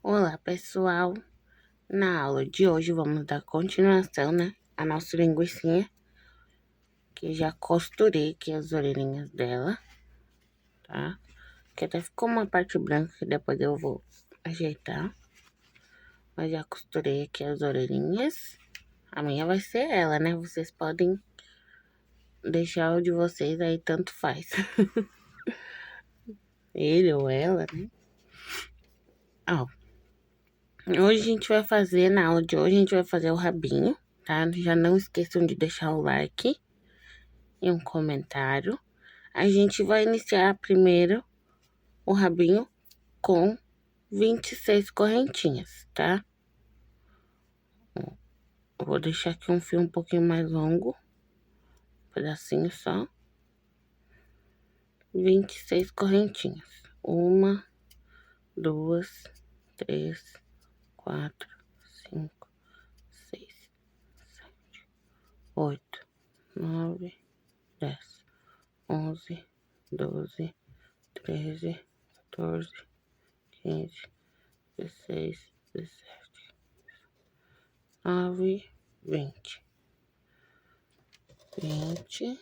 Olá, pessoal! Na aula de hoje vamos dar continuação, né? A nossa linguicinha, que já costurei aqui as orelhinhas dela, tá? Que até ficou uma parte branca que depois eu vou ajeitar. Mas já costurei aqui as orelhinhas. A minha vai ser ela, né? Vocês podem deixar o de vocês aí, tanto faz. Ele ou ela, né? Ó. Hoje a gente vai fazer, na aula de hoje, a gente vai fazer o rabinho, tá? Já não esqueçam de deixar o like e um comentário. A gente vai iniciar primeiro o rabinho com 26 correntinhas, tá? Eu vou deixar aqui um fio um pouquinho mais longo, um pedacinho só. 26 correntinhas. 1, 2, 3, 4, 5, 6, 7, 8, 9, 10, 11, 12, 13, 14, 15, 16, 17, 19, 20. 20.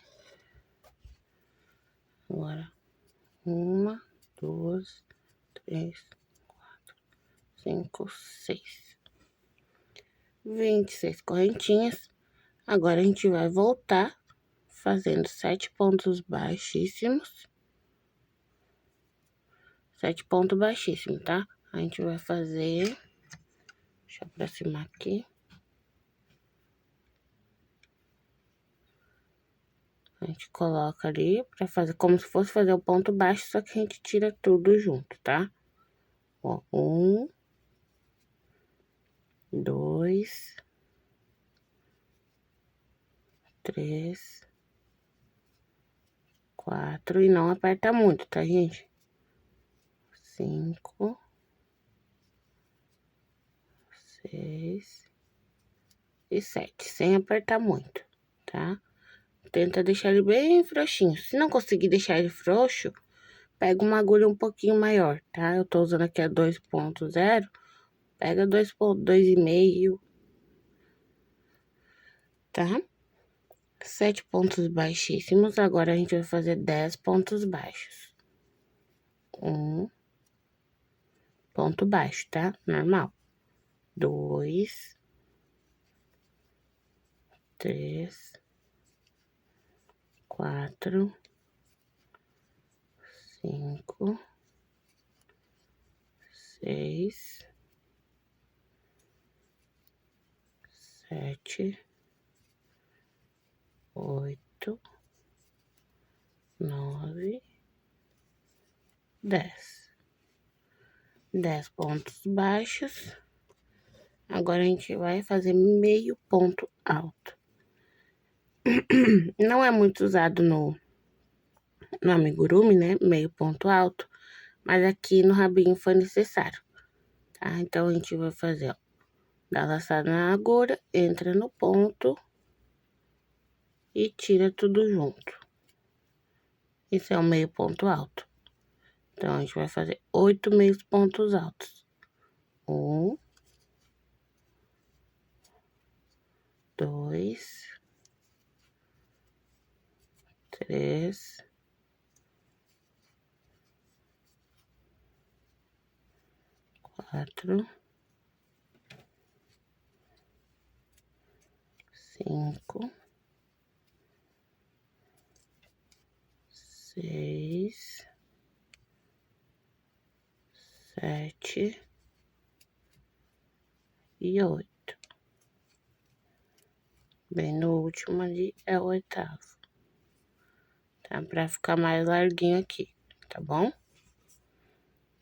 Agora, 1, 2, 3, 4, 5, 6. 26 correntinhas. Agora, a gente vai voltar fazendo 7 pontos baixíssimos. 7 pontos baixíssimos, tá? A gente vai fazer... Deixa eu aproximar aqui. A gente coloca ali pra fazer como se fosse fazer o ponto baixo, só que a gente tira tudo junto, tá? Ó, 1, 2, 3, 4 e não aperta muito, tá, gente? 5, 6 e 7, sem apertar muito, tá? Tenta deixar ele bem frouxinho. Se não conseguir deixar ele frouxo, pega uma agulha um pouquinho maior, tá? Eu tô usando aqui a 2.0, pega 2.2,5, tá? 7 pontos baixíssimos, agora a gente vai fazer 10 pontos baixos. 1 ponto baixo, tá? Normal. 2, 3, 4, 5, 6, 7, 8, 9, 10. 10 pontos baixos. Agora a gente vai fazer meio ponto alto. Não é muito usado no amigurumi, né? Meio ponto alto. Mas aqui no rabinho foi necessário, tá? Então, a gente vai fazer, ó. Dá laçada na agulha, entra no ponto e tira tudo junto. Esse é o meio ponto alto. Então, a gente vai fazer 8 meios pontos altos. 1, 2, 3, 4, 5, 6, 7 e 8. Bem no último ali é o 8º. Tá? Pra ficar mais larguinho aqui, tá bom?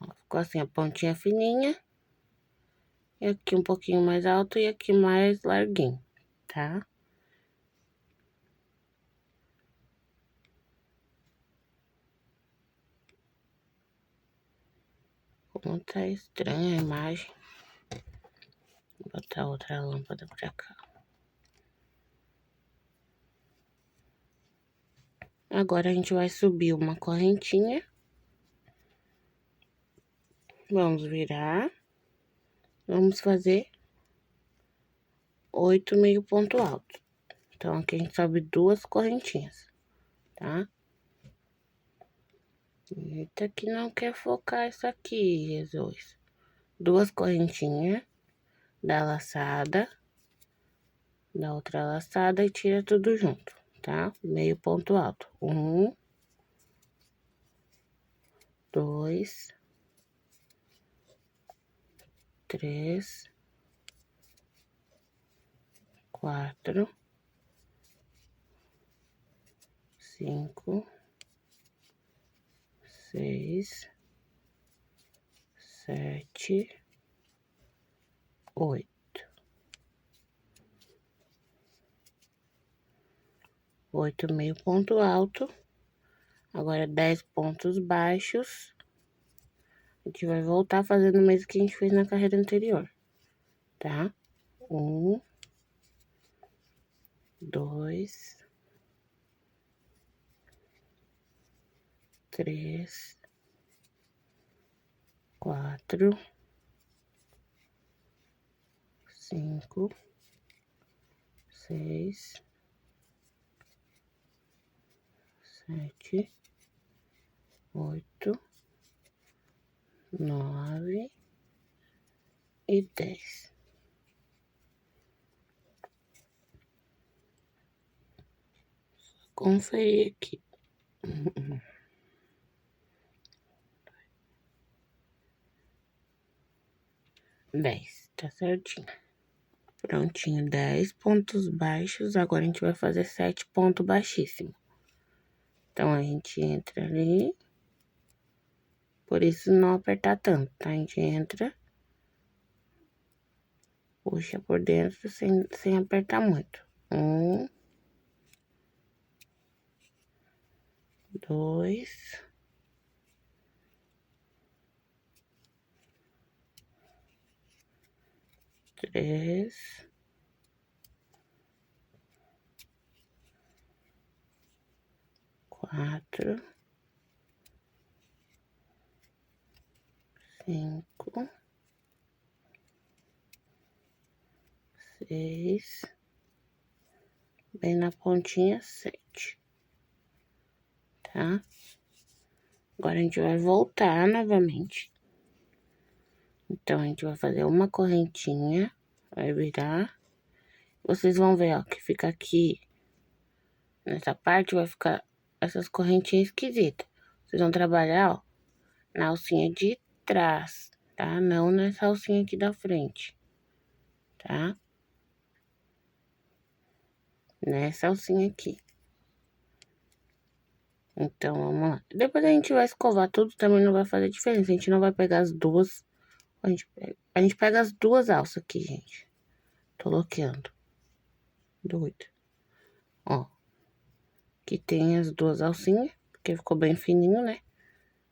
Ó, ficou assim, a pontinha fininha. E aqui um pouquinho mais alto e aqui mais larguinho, tá? Como tá estranha a imagem. Vou botar outra lâmpada pra cá. Agora a gente vai subir uma correntinha. Vamos virar. vamos fazer 8 meio ponto alto. Então, aqui a gente sobe 2 correntinhas, tá? Eita, que não quer focar isso aqui, Jesus. 2 correntinhas da laçada, da outra laçada e tira tudo junto, tá? Meio ponto alto. 1, 2, 3, 4, 5, 6, 7, 8. 8 meio ponto alto. Agora 10 pontos baixos. A gente vai voltar fazendo o mesmo que a gente fez na carreira anterior, tá? 1, 2, 3, 4, 5, 6, 7, 8, 9 e 10. Conferir aqui. 10, tá certinho. Prontinho, 10 pontos baixos. Agora a gente vai fazer 7 pontos baixíssimos. Então, a gente entra ali. Por isso, não apertar tanto, tá? A gente entra. Puxa por dentro sem apertar muito. 1, 2, 3, 4, 5, 6, bem na pontinha, 7, tá? Agora a gente vai voltar novamente. Então, a gente vai fazer uma correntinha, vai virar. Vocês vão ver, ó, que fica aqui, nessa parte, vai ficar essas correntinhas esquisitas. Vocês vão trabalhar, ó, na alcinha de trás, tá? Não nessa alcinha aqui da frente, tá? Nessa alcinha aqui. Então, vamos lá. Depois a gente vai escovar tudo, também não vai fazer diferença. A gente não vai pegar as duas. A gente pega as duas alças aqui, gente. Tô bloqueando. Doido. Ó. Aqui tem as duas alcinhas, porque ficou bem fininho, né?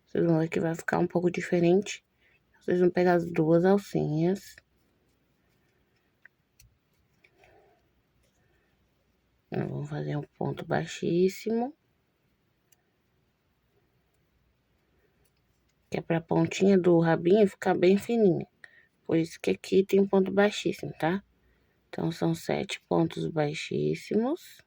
Vocês vão ver que vai ficar um pouco diferente. Vocês vão pegar as duas alcinhas. Vamos fazer um ponto baixíssimo. Que é pra pontinha do rabinho ficar bem fininha. Por isso que aqui tem um ponto baixíssimo, tá? Então, são 7 pontos baixíssimos.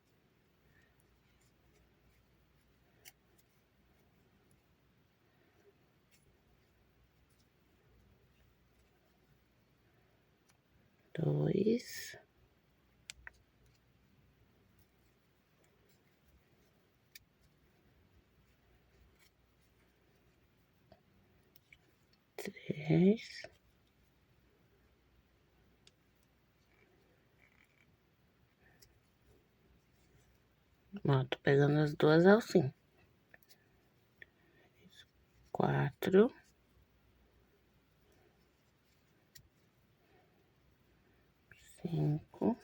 Dois. Três. Ó, tô pegando as duas alcinhas. 4. 5.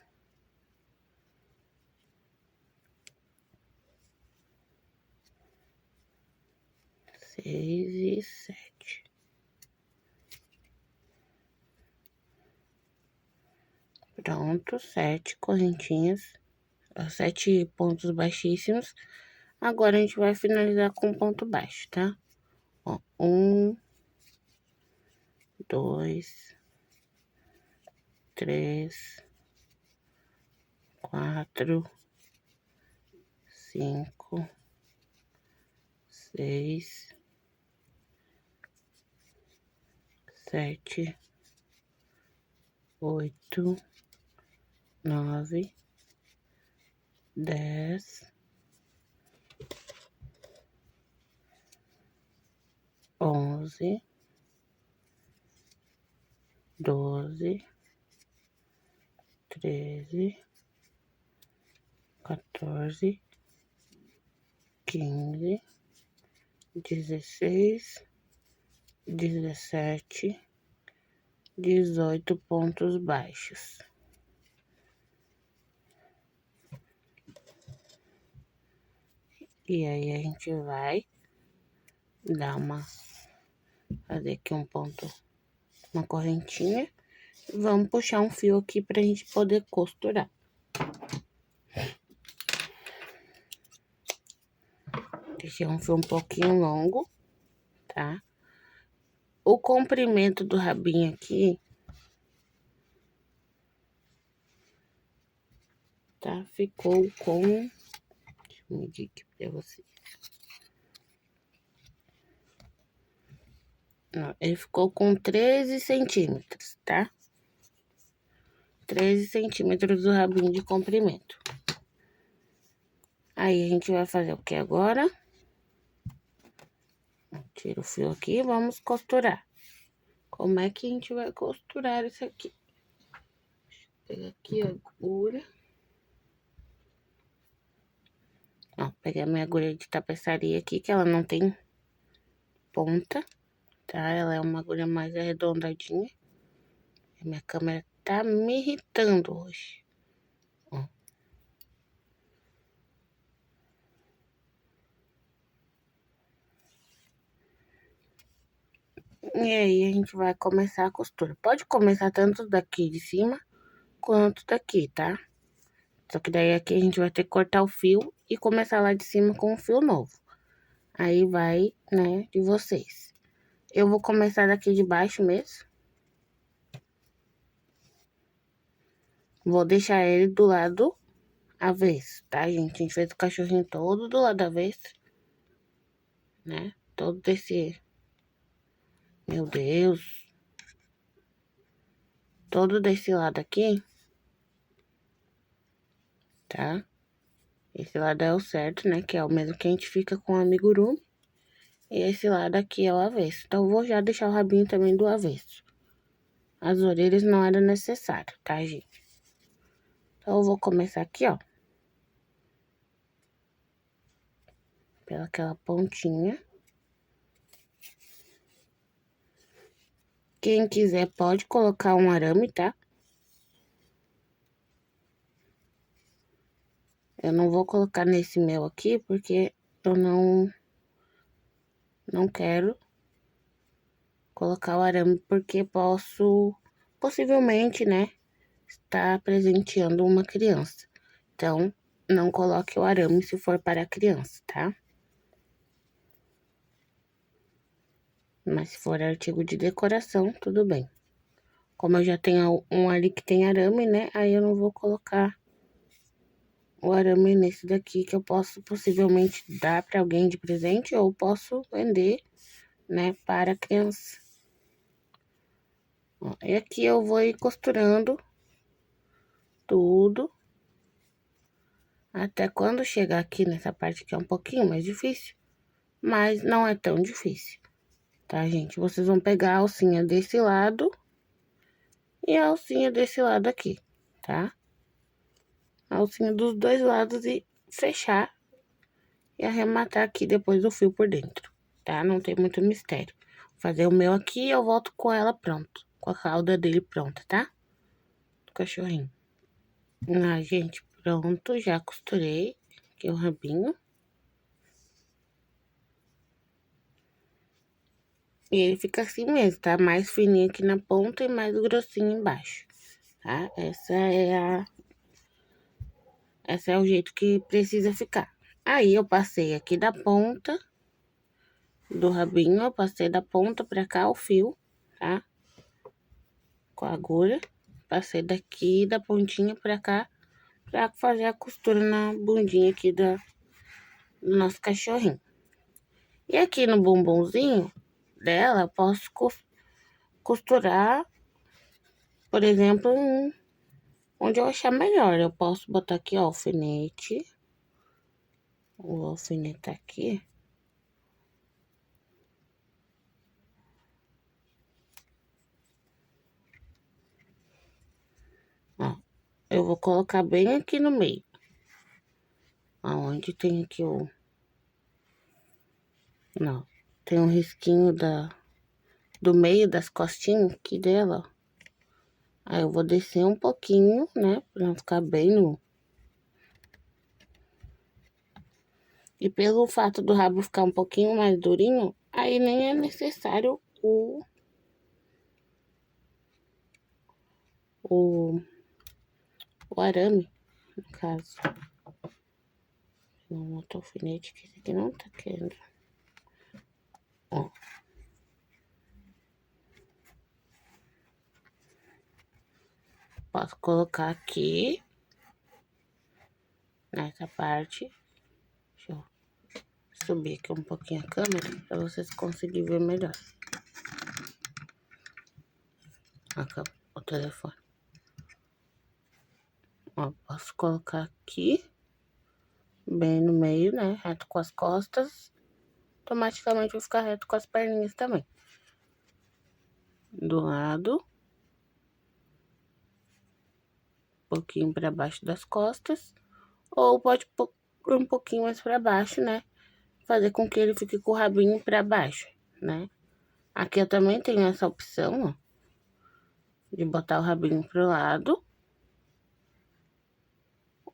6 e 7. Pronto, 7 correntinhas, 7 pontos baixíssimos. Agora, a gente vai finalizar com ponto baixo, tá? Ó, 1, 2, 3, 4, 5, 6, 7, 8, 9, 10, 11, 12, 13, 14, 15, 16, 17, 18 pontos baixos. E aí a gente vai dar fazer aqui um ponto, uma correntinha. E vamos puxar um fio aqui pra gente poder costurar. Deixei um fio um pouquinho longo, tá? O comprimento do rabinho aqui, tá? Ficou com... Deixa eu medir aqui pra vocês. Ele ficou com 13 centímetros, tá? 13 centímetros do rabinho de comprimento. Aí, a gente vai fazer o que agora? Tira o fio aqui e vamos costurar. Como é que a gente vai costurar isso aqui? Deixa eu pegar aqui a agulha. Ó, pegar minha agulha de tapeçaria aqui, que ela não tem ponta, tá? Ela é uma agulha mais arredondadinha. A minha câmera tá me irritando hoje. Ó. E aí, a gente vai começar a costura. Pode começar tanto daqui de cima, quanto daqui, tá? Só que daí aqui a gente vai ter que cortar o fio e começar lá de cima com um fio novo. Aí vai, né, de vocês. Eu vou começar daqui de baixo mesmo. Vou deixar ele do lado avesso, tá, gente? A gente fez o cachorrinho todo do lado avesso, né? Todo desse... Meu Deus. Todo desse lado aqui, tá? Esse lado é o certo, né? Que é o mesmo que a gente fica com o amigurumi. E esse lado aqui é o avesso. Então, eu vou já deixar o rabinho também do avesso. As orelhas não era necessário, tá, gente? Então, eu vou começar aqui, ó. Pela aquela pontinha. Quem quiser pode colocar um arame, tá? Eu não vou colocar nesse meu aqui, porque eu não quero colocar o arame, porque posso, possivelmente, né, estar presenteando uma criança. Então, não coloque o arame se for para a criança, tá? Mas se for artigo de decoração, tudo bem. Como eu já tenho um ali que tem arame, né, aí eu não vou colocar o arame nesse daqui, que eu posso possivelmente dar para alguém de presente ou posso vender, né, para a criança. Ó, e aqui eu vou ir costurando tudo. Até quando chegar aqui nessa parte que é um pouquinho mais difícil, mas não é tão difícil, tá, gente? Vocês vão pegar a alcinha desse lado e a alcinha desse lado aqui, tá? A alcinha dos dois lados e fechar e arrematar aqui depois o fio por dentro, tá? Não tem muito mistério. Vou fazer o meu aqui e eu volto com ela pronto, com a cauda dele pronta, tá? Do cachorrinho. Ah, gente, pronto, já costurei aqui o rabinho. E ele fica assim mesmo, tá? Mais fininho aqui na ponta e mais grossinho embaixo, tá? Esse é o jeito que precisa ficar. Aí, eu passei aqui da ponta do rabinho, eu passei da ponta pra cá o fio, tá? Com a agulha. Passei daqui, da pontinha pra cá, pra fazer a costura na bundinha aqui do nosso cachorrinho. E aqui no bumbumzinho dela, eu posso costurar, por exemplo, onde eu achar melhor. Eu posso botar aqui, ó, alfinete. Vou alfinetar aqui. Ó, eu vou colocar bem aqui no meio. Aonde tem aqui o... Não, tem um risquinho do meio das costinhas aqui dela, ó. Aí eu vou descer um pouquinho, né, pra não ficar bem no... E pelo fato do rabo ficar um pouquinho mais durinho, aí nem é necessário o arame, no caso. Um outro alfinete que esse aqui não tá querendo. Ó. Posso colocar aqui, nessa parte. Deixa eu subir aqui um pouquinho a câmera, pra vocês conseguirem ver melhor. Aqui, o telefone. Ó, posso colocar aqui, bem no meio, né, reto com as costas. Automaticamente vou ficar reto com as perninhas também. Do lado. Um pouquinho pra baixo das costas. Ou pode pôr um pouquinho mais pra baixo, né? Fazer com que ele fique com o rabinho pra baixo, né? Aqui eu também tenho essa opção, ó. De botar o rabinho pro lado.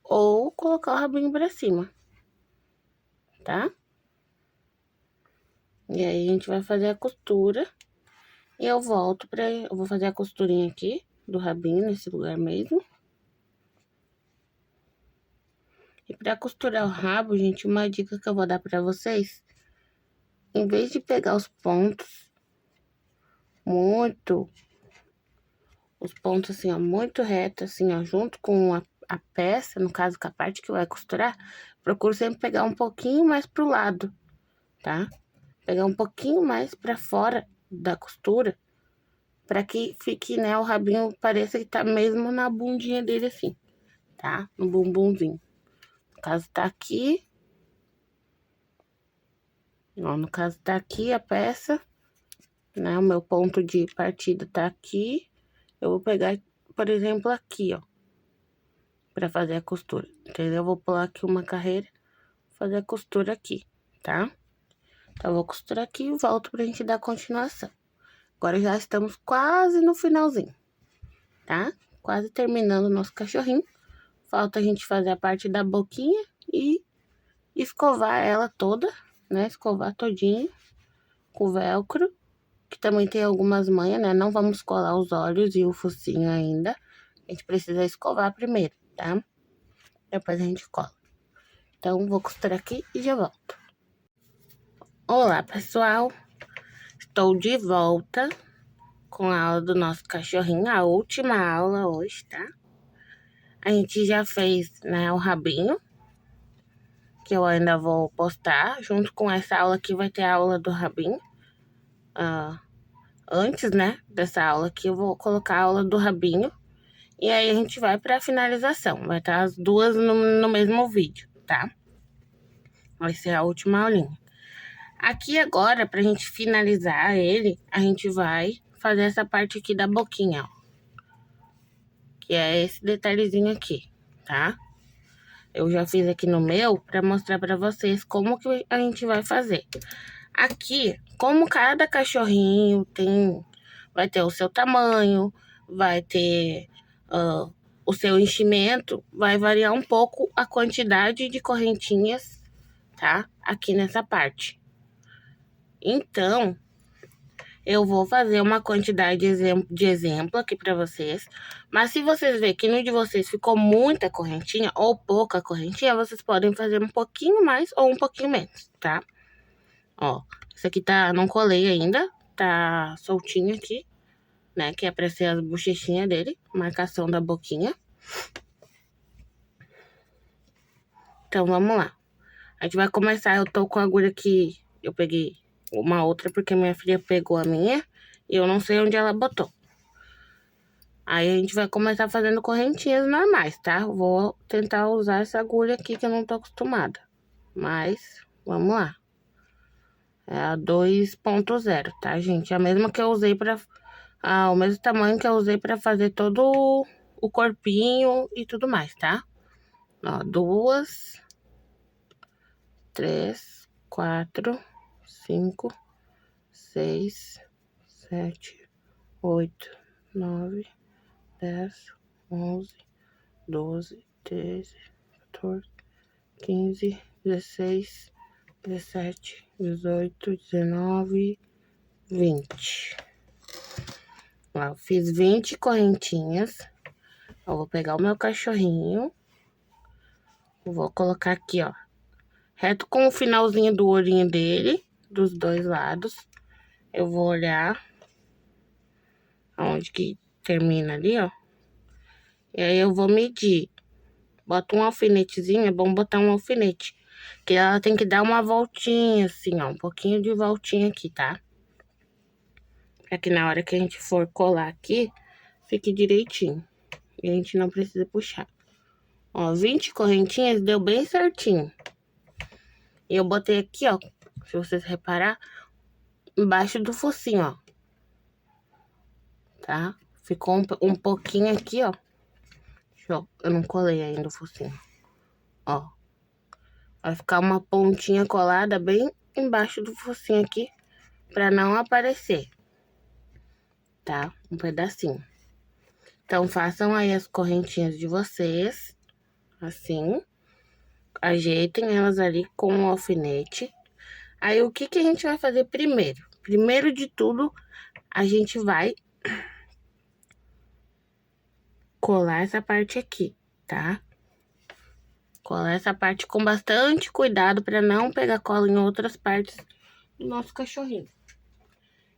Ou colocar o rabinho pra cima. Tá? E aí a gente vai fazer a costura. E eu volto eu vou fazer a costurinha aqui do rabinho, nesse lugar mesmo. E pra costurar o rabo, gente, uma dica que eu vou dar pra vocês. Em vez de pegar os pontos os pontos assim, ó, muito reto, assim, ó, junto com a peça, no caso, com a parte que vai costurar, procuro sempre pegar um pouquinho mais pro lado, tá? Pegar um pouquinho mais pra fora da costura, pra que fique, né, o rabinho pareça que tá mesmo na bundinha dele, assim, tá? No bumbumzinho. No caso, tá aqui. Ó, no caso, tá aqui a peça, né? O meu ponto de partida tá aqui. Eu vou pegar, por exemplo, aqui, ó, pra fazer a costura, entendeu? Eu vou pular aqui uma carreira, fazer a costura aqui, tá? Então, eu vou costurar aqui e volto pra gente dar continuação. Agora já estamos quase no finalzinho, tá? Quase terminando o nosso cachorrinho. Falta a gente fazer a parte da boquinha e escovar ela toda, né? Escovar todinho com velcro, que também tem algumas manhas, né? Não vamos colar os olhos e o focinho ainda. A gente precisa escovar primeiro, tá? Depois a gente cola. Então, vou costurar aqui e já volto. Olá, pessoal. Estou de volta com a aula do nosso cachorrinho, a última aula hoje, tá? A gente já fez, né, o rabinho, que eu ainda vou postar. Junto com essa aula aqui vai ter a aula do rabinho. Antes, né, dessa aula aqui, eu vou colocar a aula do rabinho. E aí a gente vai pra finalização. Vai estar as duas no mesmo vídeo, tá? Vai ser a última aulinha. Aqui agora, pra gente finalizar ele, a gente vai fazer essa parte aqui da boquinha, ó. Que é esse detalhezinho aqui, tá? Eu já fiz aqui no meu pra mostrar pra vocês como que a gente vai fazer. Aqui, como cada cachorrinho vai ter o seu tamanho, vai ter o seu enchimento, vai variar um pouco a quantidade de correntinhas, tá? Aqui nessa parte. Então, eu vou fazer uma quantidade de exemplo aqui pra vocês. Mas se vocês verem que no de vocês ficou muita correntinha ou pouca correntinha, vocês podem fazer um pouquinho mais ou um pouquinho menos, tá? Ó, isso aqui não colei ainda, tá soltinho aqui. né? Que é pra ser as bochechinhas dele, marcação da boquinha. Então, vamos lá. A gente vai começar, eu tô com a agulha aqui, eu peguei uma outra porque minha filha pegou a minha e eu não sei onde ela botou. Aí a gente vai começar fazendo correntinhas normais, tá? Vou tentar usar essa agulha aqui que eu não tô acostumada. Mas, vamos lá. É a 2.0, tá, gente? A mesma que eu usei pra... o mesmo tamanho que eu usei pra fazer todo o corpinho e tudo mais, tá? Ó, 2, 3, 4, 5, 6, 7, 8, 9, 10, 11, 12, 13, 14, 15, 16, 17, 18, 19, 20. Ó, eu fiz 20 correntinhas. Eu vou pegar o meu cachorrinho. Vou colocar aqui, ó. Reto com o finalzinho do olhinho dele, dos dois lados. Eu vou olhar aonde que termina ali, ó. E aí eu vou medir. Bota um alfinetezinho, é bom botar um alfinete. Que ela tem que dar uma voltinha, assim, ó. Um pouquinho de voltinha aqui, tá? Pra que na hora que a gente for colar aqui, fique direitinho. E a gente não precisa puxar. Ó, 20 correntinhas deu bem certinho. E eu botei aqui, ó, se vocês reparar, embaixo do focinho, ó. Tá? Ficou um pouquinho aqui, ó. Eu não colei ainda o focinho. Ó. Vai ficar uma pontinha colada bem embaixo do focinho aqui, pra não aparecer. Tá? Um pedacinho. Então, façam aí as correntinhas de vocês, assim. Ajeitem elas ali com o alfinete. Aí, o que que a gente vai fazer primeiro? Primeiro de tudo, a gente vai colar essa parte aqui, tá? Colar essa parte com bastante cuidado para não pegar cola em outras partes do nosso cachorrinho.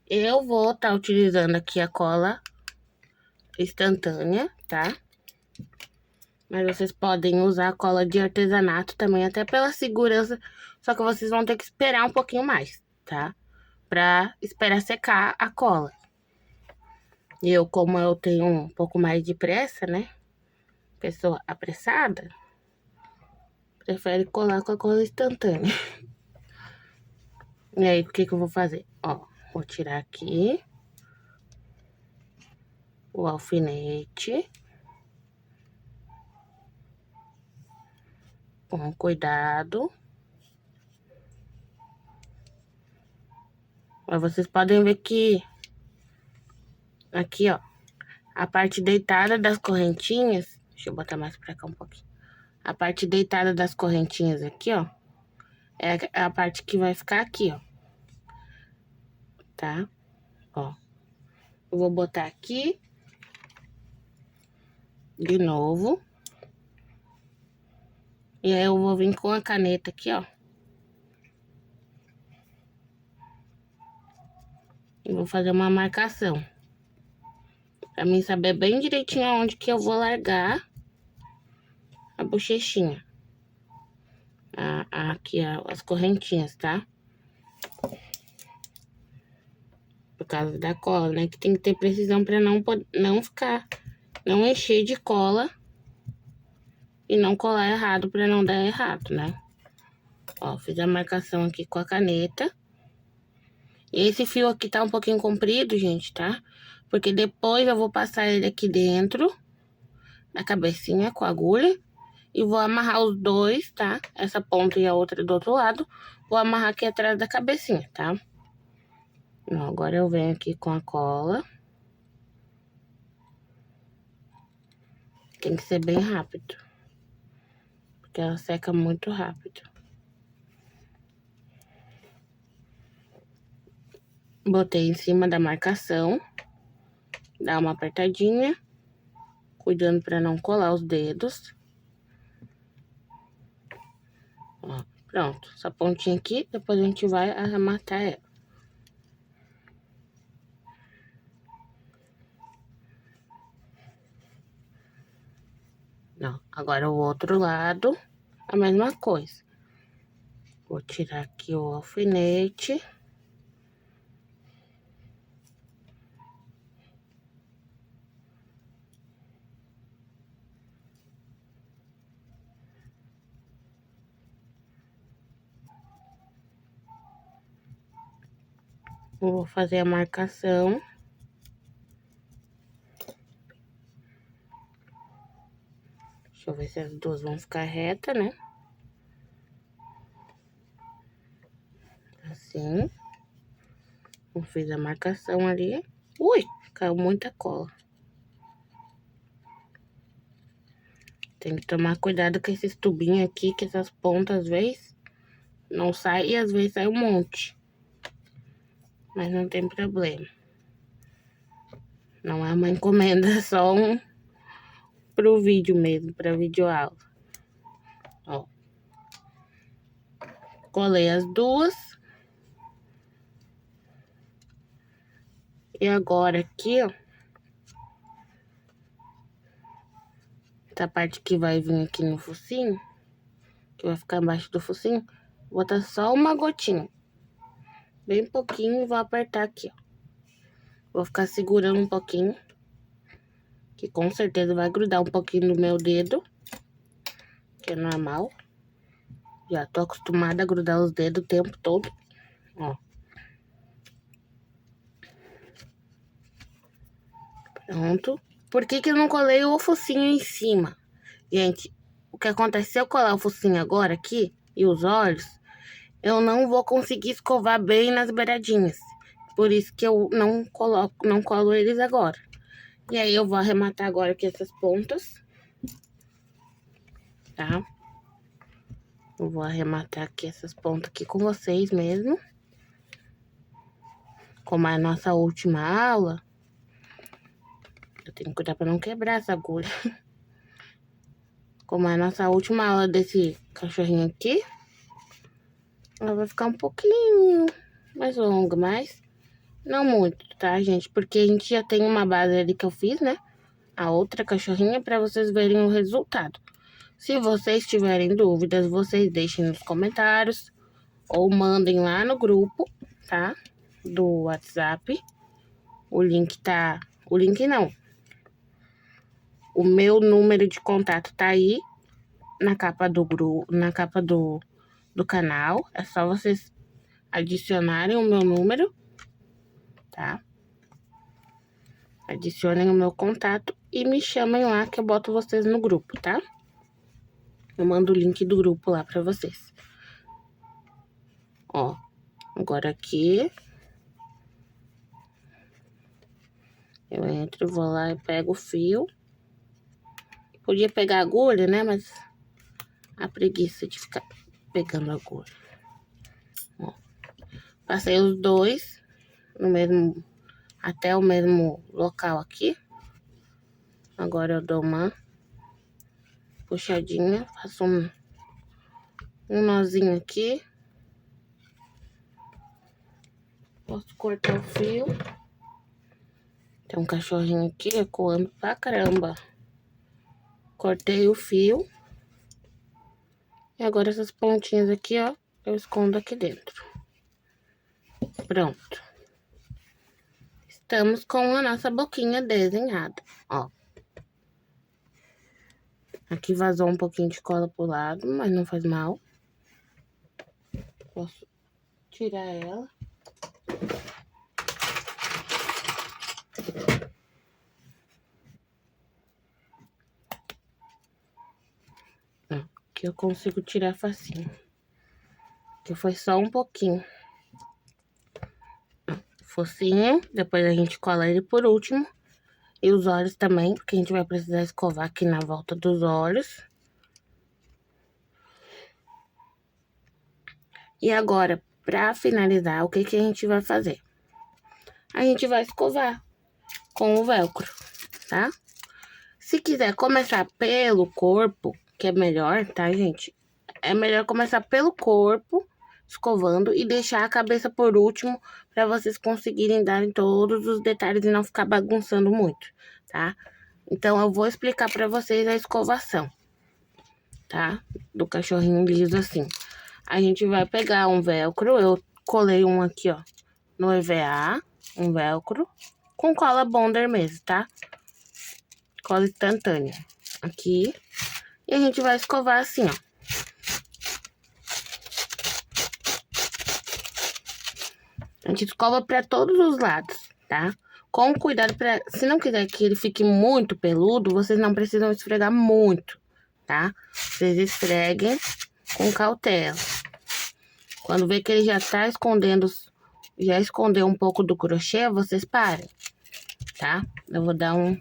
Eu vou estar utilizando aqui a cola instantânea, tá? Mas vocês podem usar a cola de artesanato também, até pela segurança. Só que vocês vão ter que esperar um pouquinho mais, tá? Pra esperar secar a cola. E eu, como eu tenho um pouco mais de pressa, né? Pessoa apressada, prefere colar com a cola instantânea. E aí, o que que eu vou fazer? Ó, vou tirar aqui o alfinete. Com cuidado. Mas vocês podem ver que aqui, ó, a parte deitada das correntinhas, deixa eu botar mais pra cá um pouquinho. A parte deitada das correntinhas aqui, ó, é a parte que vai ficar aqui, ó. Tá? Ó. Eu vou botar aqui de novo. E aí eu vou vir com a caneta aqui, ó. E vou fazer uma marcação. Pra mim saber bem direitinho aonde que eu vou largar a bochechinha. Aqui, as correntinhas, tá? Por causa da cola, né? Que tem que ter precisão pra não encher de cola e não colar errado pra não dar errado, né? Ó, fiz a marcação aqui com a caneta. E esse fio aqui tá um pouquinho comprido, gente, tá? Porque depois eu vou passar ele aqui dentro da cabecinha com a agulha e vou amarrar os dois, tá? Essa ponta e a outra do outro lado. Vou amarrar aqui atrás da cabecinha, tá? Ó, agora eu venho aqui com a cola. Tem que ser bem rápido, porque ela seca muito rápido. Botei em cima da marcação. Dá uma apertadinha, cuidando pra não colar os dedos. Ó, pronto. Essa pontinha aqui, depois a gente vai arrematar ela. Ó, agora o outro lado, a mesma coisa. Vou tirar aqui o alfinete. Vou fazer a marcação. Deixa eu ver se as duas vão ficar retas, né? Assim. Eu fiz a marcação ali. Ui, caiu muita cola. Tem que tomar cuidado com esses tubinhos aqui, que essas pontas às vezes não saem e às vezes sai um monte. Mas não tem problema. Não é uma encomenda, é só um pro vídeo mesmo, pra videoaula. Ó. Colei as duas. E agora aqui, ó. Essa parte que vai vir aqui no focinho, que vai ficar embaixo do focinho, vou botar só uma gotinha. Bem pouquinho e vou apertar aqui, ó. Vou ficar segurando um pouquinho, que com certeza vai grudar um pouquinho no meu dedo, que é normal. Já tô acostumada a grudar os dedos o tempo todo, ó. Pronto. Por que que eu não colei o focinho em cima? Gente, o que acontece se eu colar o focinho agora aqui e os olhos, eu não vou conseguir escovar bem nas beiradinhas. Por isso que eu não colo eles agora. E aí eu vou arrematar agora aqui essas pontas, tá? Eu vou arrematar aqui essas pontas aqui com vocês mesmo. Como é a nossa última aula, eu tenho que cuidar pra não quebrar essa agulha. Como é a nossa última aula desse cachorrinho aqui, ela vai ficar um pouquinho mais longa, mas não muito, tá, gente? Porque a gente já tem uma base ali que eu fiz, né? A outra cachorrinha, pra vocês verem o resultado. Se vocês tiverem dúvidas, vocês deixem nos comentários ou mandem lá no grupo, tá? Do WhatsApp. O link tá... O link não. O meu número de contato tá aí na capa do grupo, na capa do canal. É só vocês adicionarem o meu número, tá? Adicionem o meu contato e me chamem lá que eu boto vocês no grupo, tá? Eu mando o link do grupo lá pra vocês. Ó, agora aqui eu entro, vou lá e pego o fio. Podia pegar a agulha, né? Mas a preguiça de ficar pegando a agulha. Ó, passei os dois no mesmo, até o mesmo local aqui. Agora eu dou uma puxadinha, faço um nozinho aqui. Posso cortar o fio. Tem um cachorrinho aqui ecoando pra caramba. Cortei o fio. E agora essas pontinhas aqui, ó, eu escondo aqui dentro. Pronto. Estamos com a nossa boquinha desenhada, ó. Aqui vazou um pouquinho de cola pro lado, mas não faz mal. Posso tirar ela. Aqui eu consigo tirar facinho. Aqui foi só um pouquinho. Focinho, depois a gente cola ele por último. E os olhos também, porque a gente vai precisar escovar aqui na volta dos olhos. E agora, pra finalizar, o que que a gente vai fazer? A gente vai escovar com o velcro, tá? Se quiser começar pelo corpo, que é melhor, tá, gente? É melhor começar pelo corpo, escovando, e deixar a cabeça por último, pra vocês conseguirem dar em todos os detalhes e não ficar bagunçando muito, tá? Então, eu vou explicar pra vocês a escovação, tá? Do cachorrinho liso assim. A gente vai pegar um velcro, eu colei um aqui, ó, no EVA, um velcro, com cola Bonder mesmo, tá? Cola instantânea. Aqui. E a gente vai escovar assim, ó. A gente escova pra todos os lados, tá? Com cuidado pra... Se não quiser que ele fique muito peludo, vocês não precisam esfregar muito, tá? Vocês esfreguem com cautela. Quando vê que ele já tá escondendo, já escondeu um pouco do crochê, vocês parem, tá? Eu vou dar um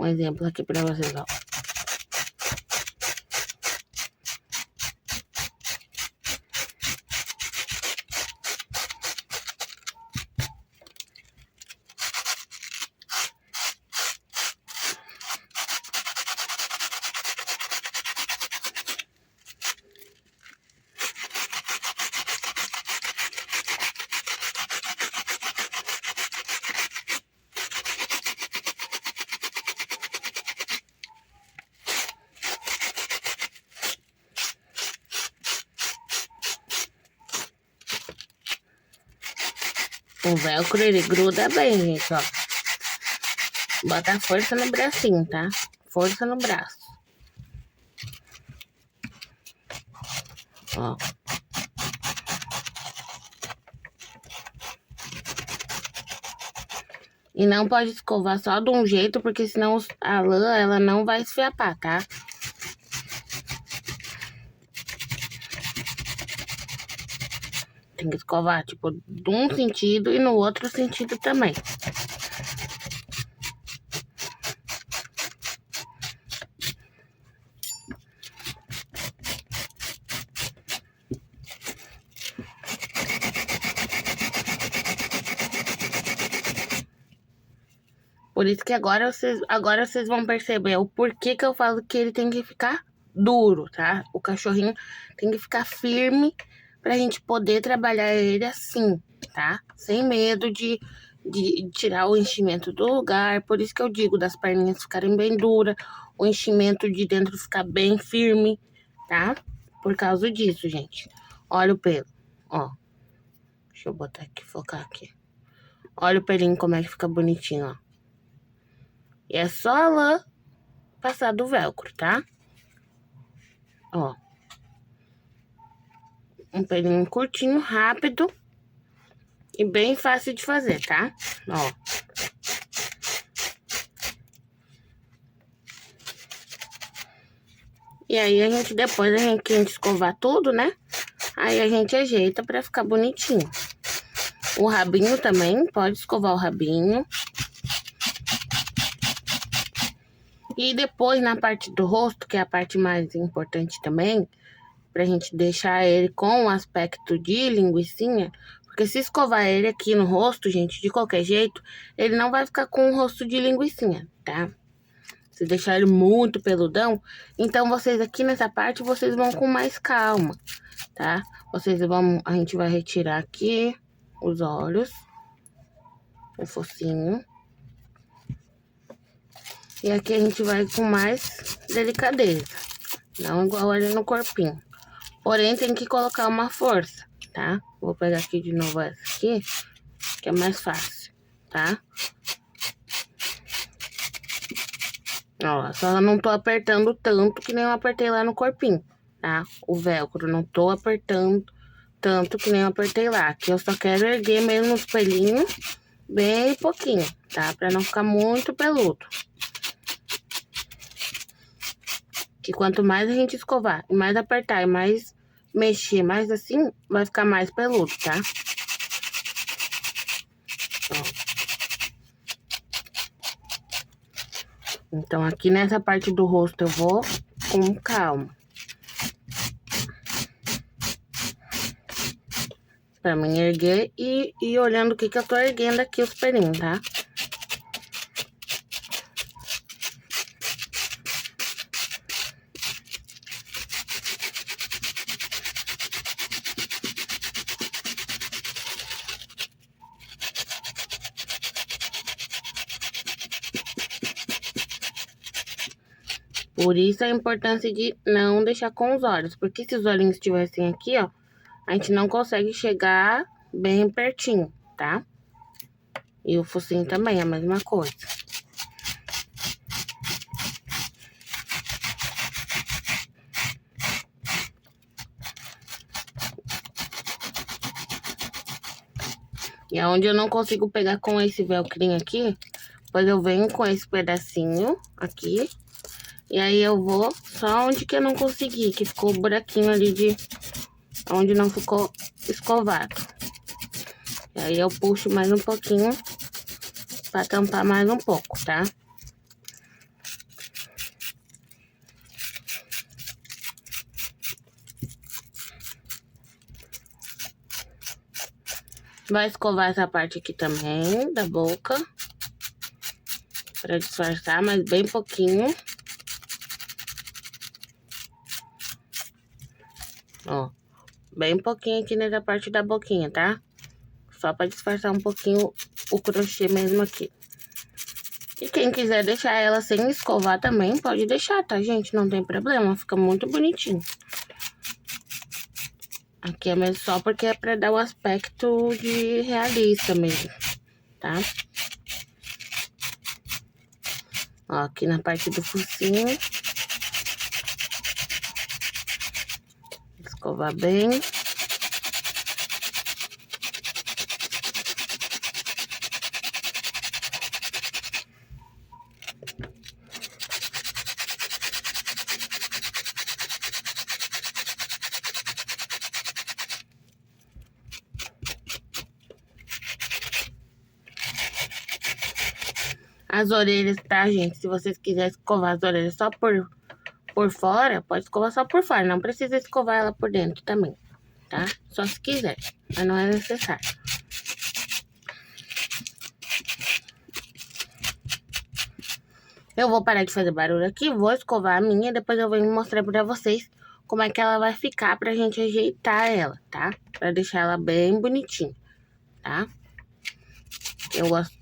exemplo aqui pra vocês, ó. O velcro, ele gruda bem, gente, ó. Bota força no bracinho, tá? Força no braço. Ó. E não pode escovar só de um jeito, porque senão a lã, ela não vai esfiapar, tá? Tem que escovar, tipo, de um sentido e no outro sentido também. Por isso que agora vocês vão perceber o porquê que eu falo que ele tem que ficar duro, tá? O cachorrinho tem que ficar firme pra gente poder trabalhar ele assim, tá? Sem medo de tirar o enchimento do lugar. Por isso que eu digo das perninhas ficarem bem duras, o enchimento de dentro ficar bem firme, tá? Por causa disso, gente. Olha o pelo, ó. Deixa eu botar aqui, focar aqui. Olha o pelinho como é que fica bonitinho, ó. E é só a lã passar do velcro, tá? Ó. Um pelinho curtinho, rápido e bem fácil de fazer, tá? Ó. E aí, depois que a gente escovar tudo, né? Aí a gente ajeita pra ficar bonitinho. O rabinho também, pode escovar o rabinho. E depois, na parte do rosto, que é a parte mais importante também, pra gente deixar ele com o aspecto de linguicinha, porque se escovar ele aqui no rosto, gente, de qualquer jeito, ele não vai ficar com o rosto de linguicinha, tá? Se deixar ele muito peludão, então vocês aqui nessa parte, vocês vão com mais calma, tá? A gente vai retirar aqui os olhos, o focinho. E aqui a gente vai com mais delicadeza, não igual ali no corpinho. Porém, tem que colocar uma força, tá? Vou pegar aqui de novo essa aqui, que é mais fácil, tá? Ó, só não tô apertando tanto que nem eu apertei lá no corpinho, tá? O velcro, não tô apertando tanto que nem eu apertei lá. Aqui eu só quero erguer mesmo os pelinhos, bem pouquinho, tá? Pra não ficar muito peludo. Que quanto mais a gente escovar, e mais apertar, e mais mexer, mais assim, vai ficar mais peludo, tá? Ó. Então, aqui nessa parte do rosto eu vou com calma. Pra mim erguer e olhando o que eu tô erguendo aqui os pelinhos, tá? Por isso a importância de não deixar com os olhos. Porque se os olhinhos estivessem aqui, ó, a gente não consegue chegar bem pertinho, tá? E o focinho também é a mesma coisa. E aonde eu não consigo pegar com esse velcrinho aqui, pois eu venho com esse pedacinho aqui. E aí eu vou só onde que eu não consegui, que ficou o buraquinho ali de... onde não ficou escovado. E aí eu puxo mais um pouquinho pra tampar mais um pouco, tá? Vai escovar essa parte aqui também, da boca. Pra disfarçar, mas bem pouquinho. Ó, bem pouquinho aqui nessa parte da boquinha, tá? Só pra disfarçar um pouquinho o crochê mesmo aqui. E quem quiser deixar ela sem escovar também, pode deixar, tá, gente? Não tem problema, fica muito bonitinho. Aqui é mesmo só porque é pra dar o aspecto de realista mesmo, tá? Ó, aqui na parte do focinho. Escovar bem. As orelhas, tá, gente? Se vocês quiserem escovar as orelhas só por fora, pode escovar só por fora. Não precisa escovar ela por dentro também, tá? Só se quiser, mas não é necessário. Eu vou parar de fazer barulho aqui, vou escovar a minha, depois eu venho mostrar pra vocês como é que ela vai ficar pra gente ajeitar ela, tá? Pra deixar ela bem bonitinha, tá?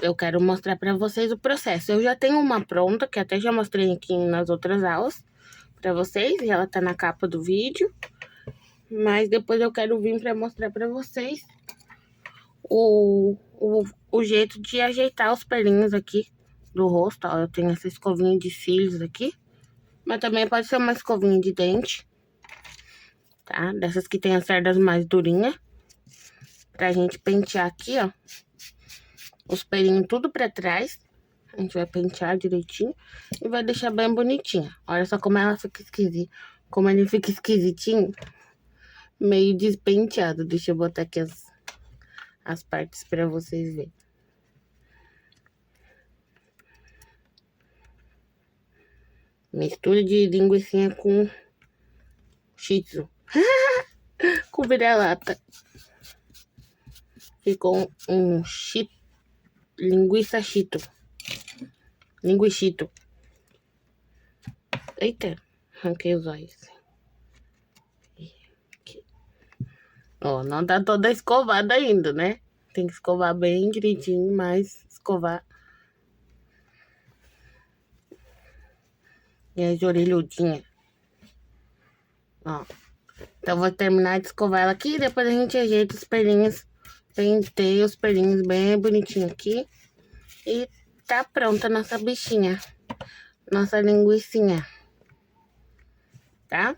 Eu quero mostrar pra vocês o processo. Eu já tenho uma pronta, que até já mostrei aqui nas outras aulas pra vocês, e ela tá na capa do vídeo. Mas depois eu quero vir pra mostrar pra vocês o jeito de ajeitar os pelinhos aqui do rosto, ó. Eu tenho essa escovinha de cílios aqui, mas também pode ser uma escovinha de dente, tá? Dessas que tem as cerdas mais durinhas. Pra gente pentear aqui, ó, os pelinhos tudo pra trás. A gente vai pentear direitinho e vai deixar bem bonitinha. Olha só como ela fica esquisita, como ele fica esquisitinho, meio despenteado. Deixa eu botar aqui as partes pra vocês verem. Mistura de linguiça com shih tzu. Com vira-lata. Ficou um linguiça chito. Linguichito. Eita, arranquei os olhos. Ó, não tá toda escovada ainda, né? Tem que escovar bem direitinho, mas escovar. E as orelhudinhas. Ó. Então, vou terminar de escovar ela aqui. Depois a gente ajeita os pelinhos. Penteia os pelinhos bem bonitinho aqui. E tá pronta a nossa bichinha. Nossa linguicinha. Tá?